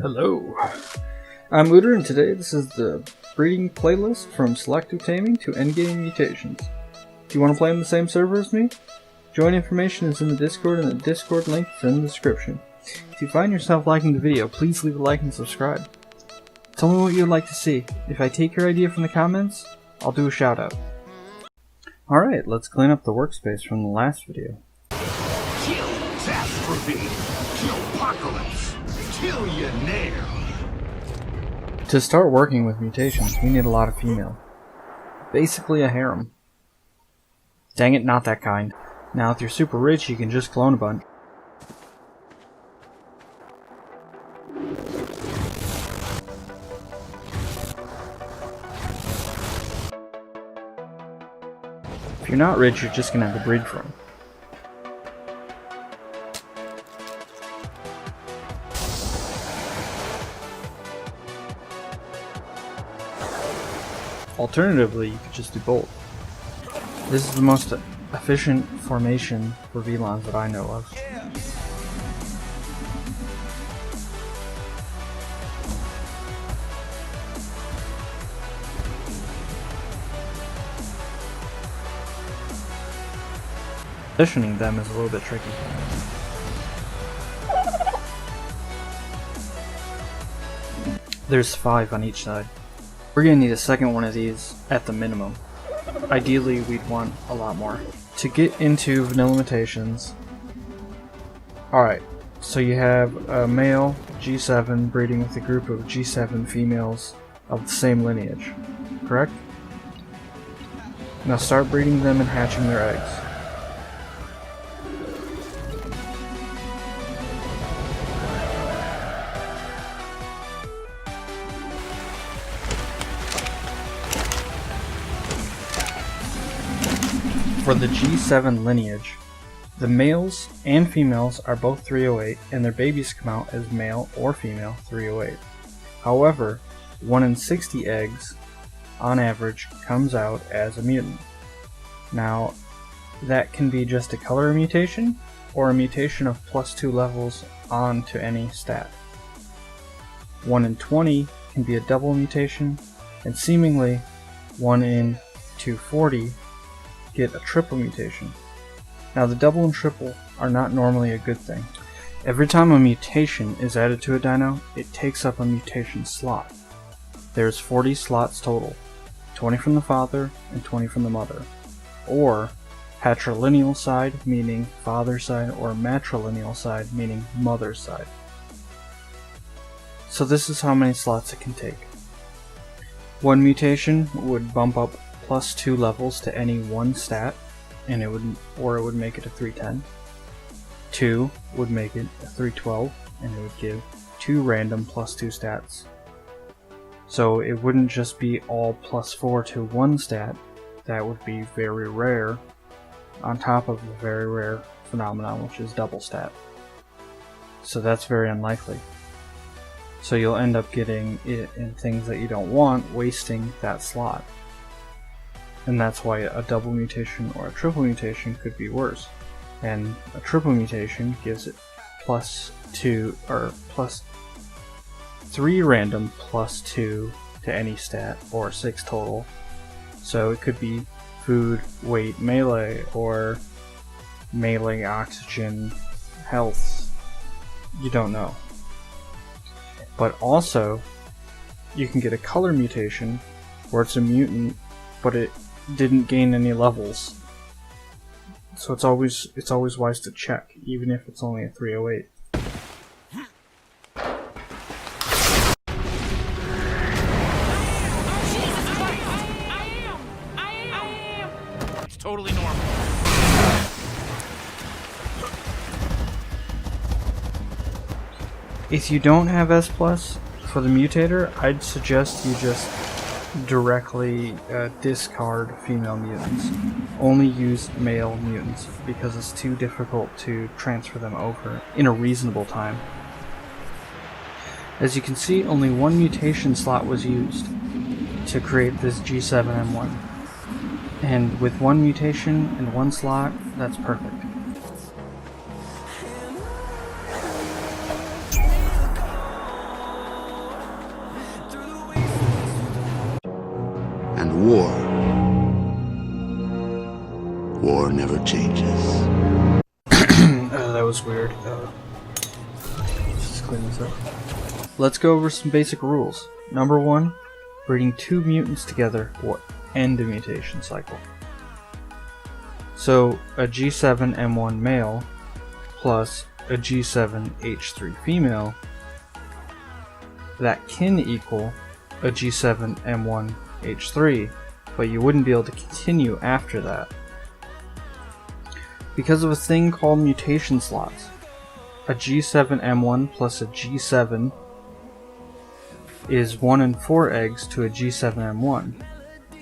Hello, I'm Looter, and today this is the breeding playlist from Selective Taming to Endgame Mutations. Do you want to play on the same server as me? Join information is in the Discord, and the Discord link is in the description. If you find yourself liking the video, please leave a like and subscribe. Tell me what you'd like to see. If I take your idea from the comments, I'll do a shout out. Alright, let's clean up the workspace from the last video. Kill catastrophe! Kill apocalypse! Kill your nail! To start working with mutations, we need a lot of female. Basically a harem. Dang it, not that kind. Now if you're super rich, you can just clone a bunch. If you're not rich, you're just gonna have to breed for them. Alternatively, you could just do both. This is the most efficient formation for VLANs that I know of. Positioning them is a little bit tricky. There's 5 on each side. We're going to need a second one of these at the minimum. Ideally, we'd want a lot more. To get into Vanilla Mutations, alright, so you have a male G7 breeding with a group of G7 females of the same lineage, correct? Now start breeding them and hatching their eggs. For the G7 lineage, the males and females are both 308 and their babies come out as male or female 308. However, 1 in 60 eggs, on average, comes out as a mutant. Now, that can be just a color mutation, or a mutation of +2 levels on to any stat. 1 in 20 can be a double mutation, and seemingly 1 in 240 get a triple mutation. Now the double and triple are not normally a good thing. Every time a mutation is added to a dino, it takes up a mutation slot. There's 40 slots total, 20 from the father and 20 from the mother. Or patrilineal side, meaning father side, or matrilineal side, meaning mother side. So this is how many slots it can take. One mutation would bump up +2 levels to any one stat, and it would make it a 310. 2 would make it a 312, and it would give 2 random +2 stats. So it wouldn't just be all +4 to one stat. That would be very rare, on top of the very rare phenomenon, which is double stat. So that's very unlikely. So you'll end up getting it in things that you don't want, wasting that slot. And that's why a double mutation or a triple mutation could be worse. And a triple mutation gives it +2 or +3 random +2 to any stat, or 6 total. So it could be food, weight, melee, or melee, oxygen, health. You don't know. But also, you can get a color mutation where it's a mutant, but it didn't gain any levels. So it's always wise to check, even if it's only a 308. It's totally normal. If you don't have S+, for the mutator, I'd suggest you just directly discard female mutants. Only use male mutants, because it's too difficult to transfer them over in a reasonable time. As you can see, only one mutation slot was used to create this G7M1. And with one mutation and one slot, that's perfect. war. War never changes. That was weird. Let's just clean this up. Let's go over some basic rules. Number 1, breeding 2 mutants together will end a mutation cycle. So a G7M1 male plus a G7H3 female, that can equal a G7M1H3, but you wouldn't be able to continue after that. Because of a thing called mutation slots, a G7M1 plus a G7 is 1 in 4 eggs to a G7M1,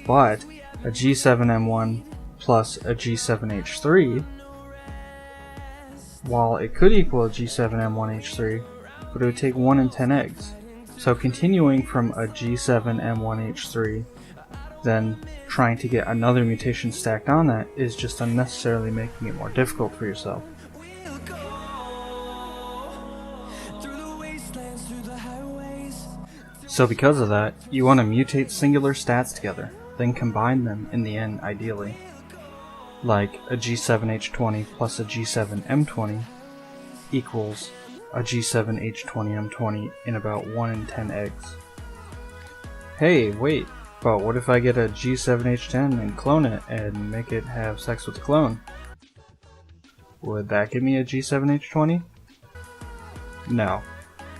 but a G7M1 plus a G7H3, while it could equal a G7M1H3, but it would take 1 in 10 eggs. So continuing from a G7M1H3, then trying to get another mutation stacked on that is just unnecessarily making it more difficult for yourself. So because of that, you want to mutate singular stats together, then combine them in the end ideally. Like a G7H20 plus a G7M20 equals a G7H20M20 in about 1 in 10 eggs. Hey, wait, but what if I get a G7H10 and clone it and make it have sex with the clone? Would that give me a G7H20? No.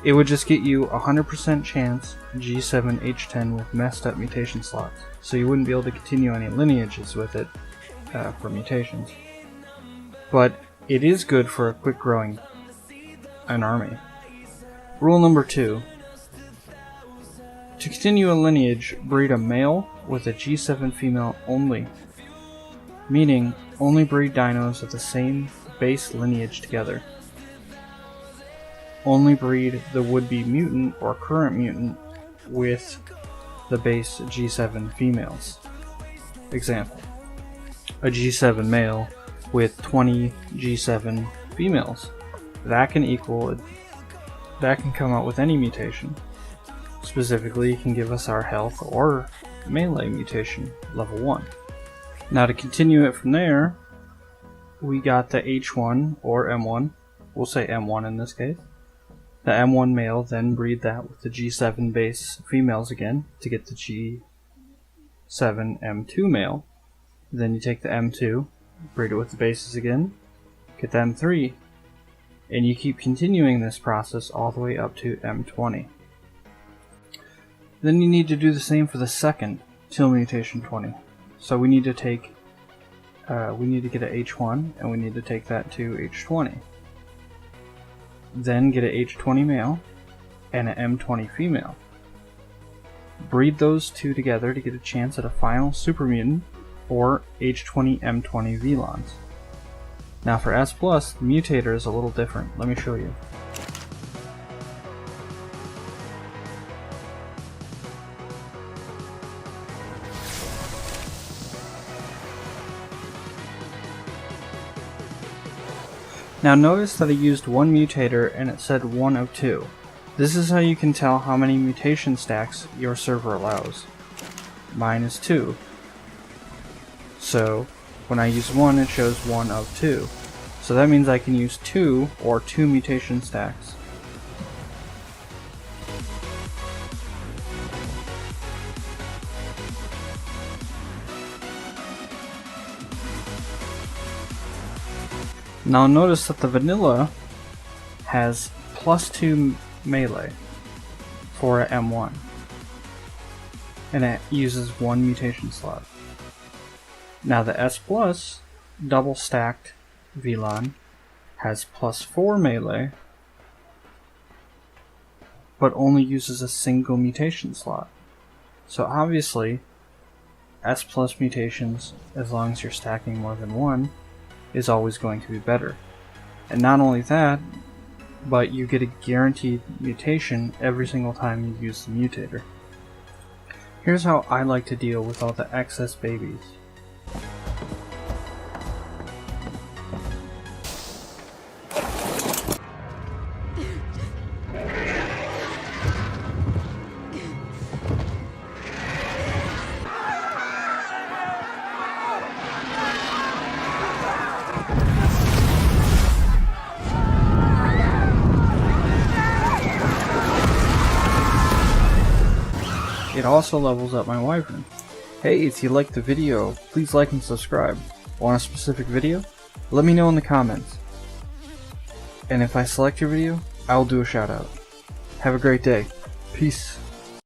It would just get you a 100% chance G7H10 with messed up mutation slots, so you wouldn't be able to continue any lineages with it for mutations. But it is good for a quick growing an army. Rule number 2. To continue a lineage, breed a male with a G7 female only, meaning only breed dinos of the same base lineage together. Only breed the would-be mutant or current mutant with the base G7 females. Example: a G7 male with 20 G7 females. That can come out with any mutation. Specifically, it can give us our health or melee mutation, level 1. Now to continue it from there, we got the H1 or M1, we'll say M1 in this case. The M1 male then breed that with the G7 base females again to get the G7M2 male. Then you take the M2, breed it with the bases again, get the M3, and you keep continuing this process all the way up to M20. Then you need to do the same for the second till mutation 20. So we need to take, we need to get an H1 and we need to take that to H20. Then get an H20 male and an M20 female. Breed those two together to get a chance at a final super mutant or H20 M20 VLONs. Now for S+, the mutator is a little different. Let me show you. Now notice that I used one mutator and it said 1 of 2. This is how you can tell how many mutation stacks your server allows. Mine is 2. So when I use 1, it shows 1 of 2. So that means I can use 2 or 2 mutation stacks. Now notice that the vanilla has +2 melee for a M1, and it uses 1 mutation slot. Now the S+ double stacked VLON has +4 melee, but only uses a single mutation slot. So obviously, S+ mutations, as long as you're stacking more than 1, is always going to be better. And not only that, but you get a guaranteed mutation every single time you use the mutator. Here's how I like to deal with all the excess babies. it also levels up my wyvern. Hey, if you liked the video, please like and subscribe. Want a specific video? Let me know in the comments. And if I select your video, I will do a shout out. Have a great day. Peace.